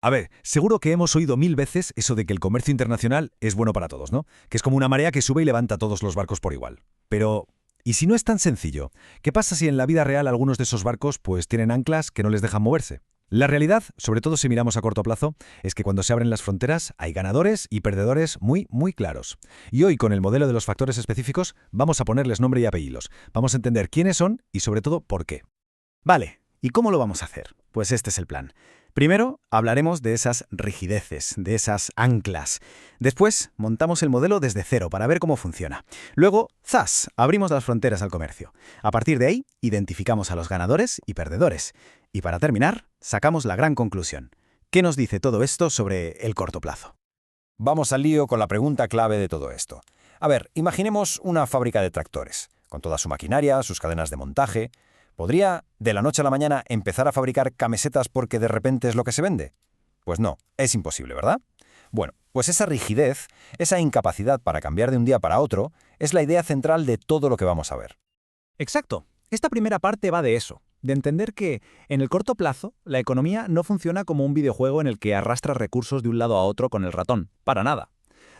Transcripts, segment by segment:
A ver, seguro que hemos oído mil veces eso de que el comercio internacional es bueno para todos, ¿no? Que es como una marea que sube y levanta todos los barcos por igual. Pero, ¿y si no es tan sencillo? ¿Qué pasa si en la vida real algunos de esos barcos pues tienen anclas que no les dejan moverse? La realidad, sobre todo si miramos a corto plazo, es que cuando se abren las fronteras hay ganadores y perdedores muy claros. Y hoy, con el modelo de los factores específicos, vamos a ponerles nombre y apellidos. Vamos a entender quiénes son y sobre todo por qué. Vale, ¿y cómo lo vamos a hacer? Pues este es el plan. Primero, hablaremos de esas rigideces, de esas anclas. Después, montamos el modelo desde cero para ver cómo funciona. Luego, ¡zas!, abrimos las fronteras al comercio. A partir de ahí, identificamos a los ganadores y perdedores. Y para terminar, sacamos la gran conclusión. ¿Qué nos dice todo esto sobre el corto plazo? Vamos al lío con la pregunta clave de todo esto. A ver, imaginemos una fábrica de tractores, con toda su maquinaria, sus cadenas de montaje. ¿Podría, de la noche a la mañana, empezar a fabricar camisetas porque de repente es lo que se vende? Pues no, es imposible, ¿verdad? Bueno, pues esa rigidez, esa incapacidad para cambiar de un día para otro, es la idea central de todo lo que vamos a ver. Exacto. Esta primera parte va de eso, de entender que, en el corto plazo, la economía no funciona como un videojuego en el que arrastras recursos de un lado a otro con el ratón, para nada.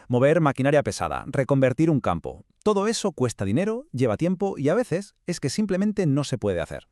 Mover maquinaria pesada, reconvertir un campo, todo eso cuesta dinero, lleva tiempo y a veces es que simplemente no se puede hacer.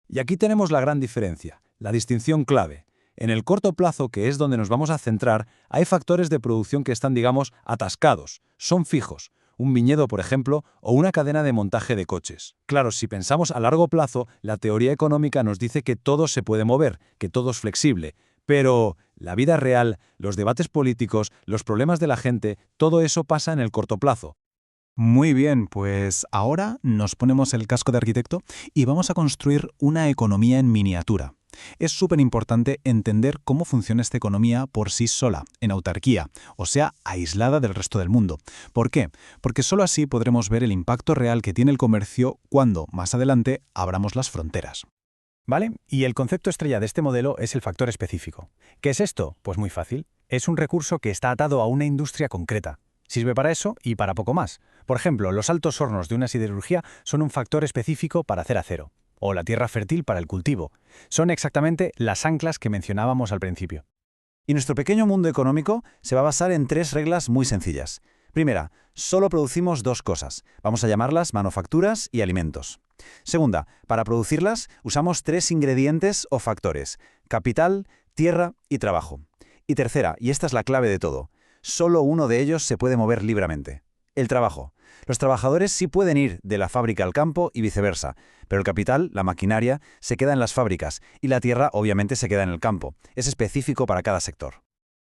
Y aquí tenemos la gran diferencia, la distinción clave. En el corto plazo, que es donde nos vamos a centrar, hay factores de producción que están, digamos, atascados, son fijos. Un viñedo, por ejemplo, o una cadena de montaje de coches. Claro, si pensamos a largo plazo, la teoría económica nos dice que todo se puede mover, que todo es flexible. Pero la vida real, los debates políticos, los problemas de la gente, todo eso pasa en el corto plazo. Muy bien, pues ahora nos ponemos el casco de arquitecto y vamos a construir una economía en miniatura. Es súper importante entender cómo funciona esta economía por sí sola, en autarquía, o sea, aislada del resto del mundo. ¿Por qué? Porque solo así podremos ver el impacto real que tiene el comercio cuando, más adelante, abramos las fronteras. ¿Vale? Y el concepto estrella de este modelo es el factor específico. ¿Qué es esto? Pues muy fácil. Es un recurso que está atado a una industria concreta. Sirve para eso y para poco más. Por ejemplo, los altos hornos de una siderurgia son un factor específico para hacer acero. O la tierra fértil para el cultivo. Son exactamente las anclas que mencionábamos al principio. Y nuestro pequeño mundo económico se va a basar en 3 reglas muy sencillas. Primera, solo producimos 2 cosas. Vamos a llamarlas manufacturas y alimentos. Segunda, para producirlas usamos 3 ingredientes o factores: capital, tierra y trabajo. Y tercera, y esta es la clave de todo, solo uno de ellos se puede mover libremente: el trabajo. Los trabajadores sí pueden ir de la fábrica al campo y viceversa, pero el capital, la maquinaria, se queda en las fábricas y la tierra obviamente se queda en el campo. Es específico para cada sector.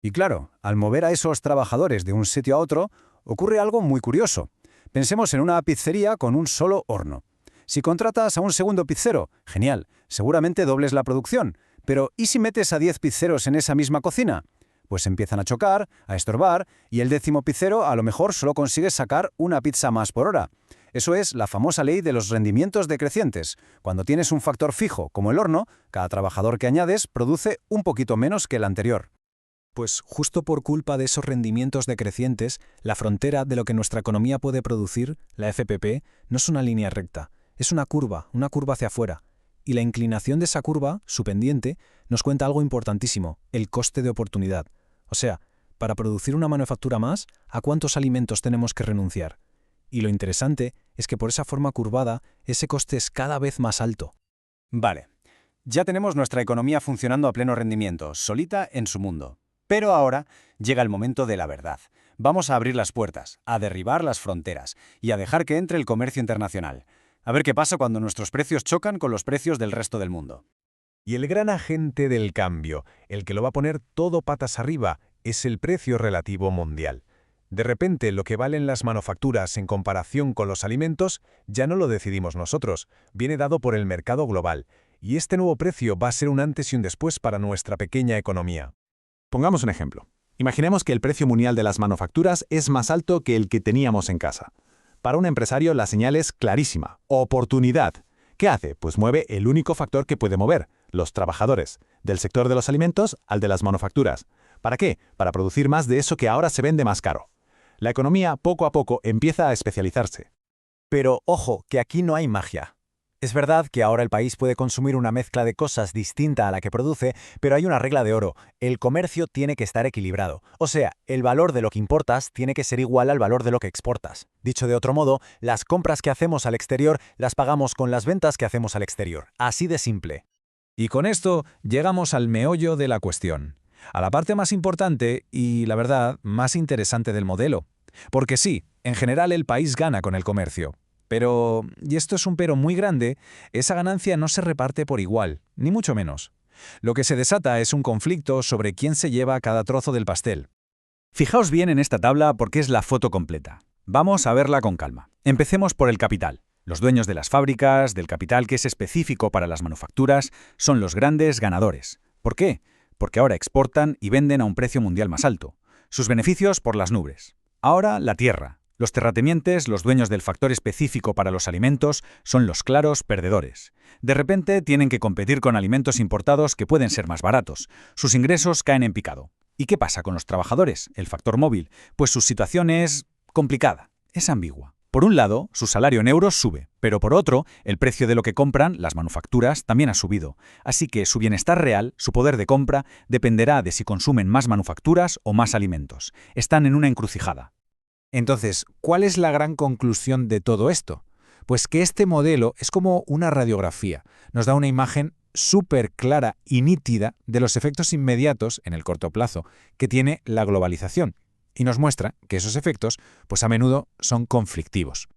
Y claro, al mover a esos trabajadores de un sitio a otro, ocurre algo muy curioso. Pensemos en una pizzería con un solo horno. Si contratas a un segundo pizzero, genial, seguramente dobles la producción. Pero ¿y si metes a 10 pizzeros en esa misma cocina? Pues empiezan a chocar, a estorbar, y el 10º pizzero a lo mejor solo consigue sacar una pizza más por hora. Eso es la famosa ley de los rendimientos decrecientes. Cuando tienes un factor fijo, como el horno, cada trabajador que añades produce un poquito menos que el anterior. Pues justo por culpa de esos rendimientos decrecientes, la frontera de lo que nuestra economía puede producir, la FPP, no es una línea recta, es una curva hacia afuera. Y la inclinación de esa curva, su pendiente, nos cuenta algo importantísimo: el coste de oportunidad. O sea, para producir una manufactura más, ¿a cuántos alimentos tenemos que renunciar? Y lo interesante es que por esa forma curvada, ese coste es cada vez más alto. Vale, ya tenemos nuestra economía funcionando a pleno rendimiento, solita en su mundo. Pero ahora llega el momento de la verdad. Vamos a abrir las puertas, a derribar las fronteras y a dejar que entre el comercio internacional. A ver qué pasa cuando nuestros precios chocan con los precios del resto del mundo. Y el gran agente del cambio, el que lo va a poner todo patas arriba, es el precio relativo mundial. De repente, lo que valen las manufacturas en comparación con los alimentos ya no lo decidimos nosotros, viene dado por el mercado global, y este nuevo precio va a ser un antes y un después para nuestra pequeña economía. Pongamos un ejemplo. Imaginemos que el precio mundial de las manufacturas es más alto que el que teníamos en casa. Para un empresario la señal es clarísima: oportunidad. ¿Qué hace? Pues mueve el único factor que puede mover: los trabajadores, del sector de los alimentos al de las manufacturas. ¿Para qué? Para producir más de eso que ahora se vende más caro. La economía, poco a poco, empieza a especializarse. Pero ojo, que aquí no hay magia. Es verdad que ahora el país puede consumir una mezcla de cosas distinta a la que produce, pero hay una regla de oro. El comercio tiene que estar equilibrado. O sea, el valor de lo que importas tiene que ser igual al valor de lo que exportas. Dicho de otro modo, las compras que hacemos al exterior las pagamos con las ventas que hacemos al exterior. Así de simple. Y con esto llegamos al meollo de la cuestión, a la parte más importante y, la verdad, más interesante del modelo. Porque sí, en general el país gana con el comercio. Pero, y esto es un pero muy grande, esa ganancia no se reparte por igual, ni mucho menos. Lo que se desata es un conflicto sobre quién se lleva cada trozo del pastel. Fijaos bien en esta tabla porque es la foto completa. Vamos a verla con calma. Empecemos por el capital. Los dueños de las fábricas, del capital que es específico para las manufacturas, son los grandes ganadores. ¿Por qué? Porque ahora exportan y venden a un precio mundial más alto. Sus beneficios por las nubes. Ahora la tierra. Los terratenientes, los dueños del factor específico para los alimentos, son los claros perdedores. De repente tienen que competir con alimentos importados que pueden ser más baratos. Sus ingresos caen en picado. ¿Y qué pasa con los trabajadores, el factor móvil? Pues su situación es complicada, es ambigua. Por un lado, su salario en euros sube, pero por otro, el precio de lo que compran, las manufacturas, también ha subido. Así que su bienestar real, su poder de compra, dependerá de si consumen más manufacturas o más alimentos. Están en una encrucijada. Entonces, ¿cuál es la gran conclusión de todo esto? Pues que este modelo es como una radiografía. Nos da una imagen súper clara y nítida de los efectos inmediatos, en el corto plazo, que tiene la globalización. Y nos muestra que esos efectos, pues a menudo son conflictivos.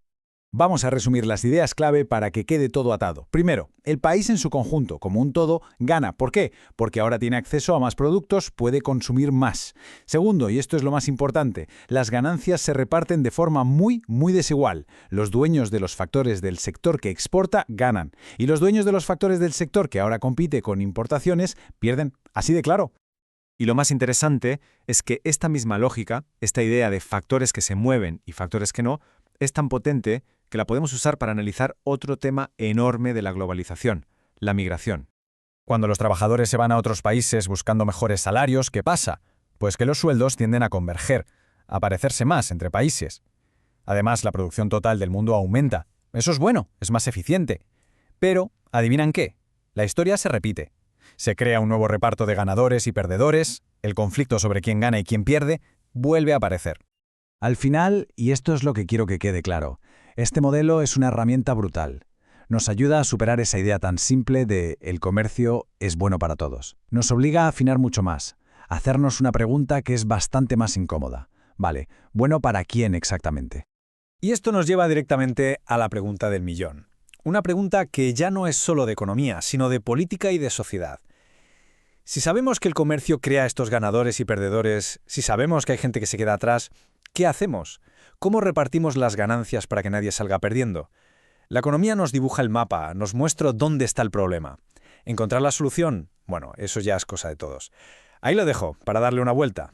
Vamos a resumir las ideas clave para que quede todo atado. Primero, el país en su conjunto, como un todo, gana. ¿Por qué? Porque ahora tiene acceso a más productos, puede consumir más. Segundo, y esto es lo más importante, las ganancias se reparten de forma muy desigual. Los dueños de los factores del sector que exporta ganan, y los dueños de los factores del sector que ahora compite con importaciones pierden. Así de claro. Y lo más interesante es que esta misma lógica, esta idea de factores que se mueven y factores que no, es tan potente que la podemos usar para analizar otro tema enorme de la globalización, la migración. Cuando los trabajadores se van a otros países buscando mejores salarios, ¿qué pasa? Pues que los sueldos tienden a converger, a parecerse más entre países. Además, la producción total del mundo aumenta. Eso es bueno, es más eficiente. Pero, ¿adivinan qué? La historia se repite. Se crea un nuevo reparto de ganadores y perdedores, el conflicto sobre quién gana y quién pierde vuelve a aparecer. Al final, y esto es lo que quiero que quede claro, este modelo es una herramienta brutal. Nos ayuda a superar esa idea tan simple de el comercio es bueno para todos. Nos obliga a afinar mucho más, a hacernos una pregunta que es bastante más incómoda. Vale, ¿bueno para quién exactamente? Y esto nos lleva directamente a la pregunta del millón. Una pregunta que ya no es solo de economía, sino de política y de sociedad. Si sabemos que el comercio crea estos ganadores y perdedores, si sabemos que hay gente que se queda atrás, ¿qué hacemos? ¿Cómo repartimos las ganancias para que nadie salga perdiendo? La economía nos dibuja el mapa, nos muestra dónde está el problema. ¿Encontrar la solución? Bueno, eso ya es cosa de todos. Ahí lo dejo, para darle una vuelta.